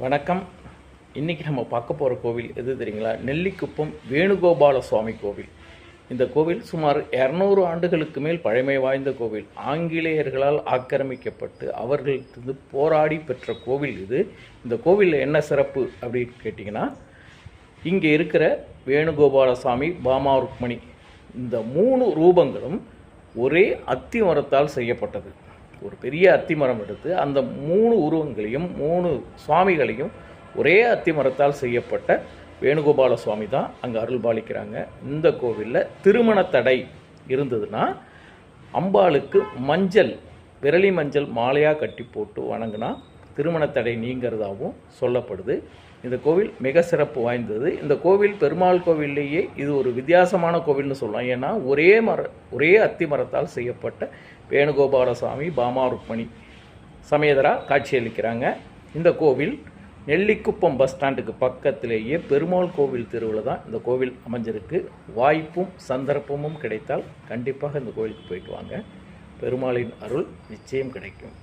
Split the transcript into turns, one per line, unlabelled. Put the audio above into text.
வணக்கம். இன்றைக்கி நம்ம பார்க்க போகிற கோவில் எது தெரியுங்களா? நெல்லிக்குப்பம் வேணுகோபால சுவாமி கோவில். இந்த கோவில் சுமார் 200 ஆண்டுகளுக்கு மேல் பழமை வாய்ந்த கோவில். ஆங்கிலேயர்களால் ஆக்கிரமிக்கப்பட்டு அவர்களிருந்து போராடி பெற்ற கோவில் இது. இந்த கோவிலில் என்ன சிறப்பு அப்படின்னு கேட்டிங்கன்னா, இங்கே இருக்கிற வேணுகோபால சுவாமி, பாமா ருக்மணி, இந்த 3 ரூபங்களும் ஒரே அத்தி மரத்தால் செய்யப்பட்டது. ஒரு பெரிய அத்திமரம் எடுத்து அந்த 3 உருவங்களையும் 3 சுவாமிகளையும் ஒரே அத்திமரத்தால் செய்யப்பட்ட வேணுகோபால சுவாமி தான் அங்கே அருள் பாலிக்கிறாங்க. இந்த கோவிலில் திருமண தடை இருந்ததுன்னா அம்பாளுக்கு விரலி மஞ்சள் மாலையாக கட்டி போட்டு வணங்கினா திருமண தடை நீங்கிறதாகவும் சொல்லப்படுது. இந்த கோவில் மிக சிறப்பு வாய்ந்தது. இந்த கோவில் பெருமாள் கோவில்லையே இது ஒரு வித்தியாசமான கோவில்னு சொல்லலாம். ஏன்னா ஒரே அத்தி மரத்தால் செய்யப்பட்ட வேணுகோபால சுவாமி, பாமா ருக்மணி சமேதராக காட்சியளிக்கிறாங்க. இந்த கோவில் நெல்லிக்குப்பம் பஸ் ஸ்டாண்டுக்கு பக்கத்திலேயே பெருமாள் கோவில் தெருவில் தான் இந்த கோவில் அமைஞ்சிருக்கு. வாய்ப்பும் சந்தர்ப்பமும் கிடைத்தால் கண்டிப்பாக இந்த கோவிலுக்கு போயிட்டு வாங்க. பெருமாளின் அருள் நிச்சயம் கிடைக்கும்.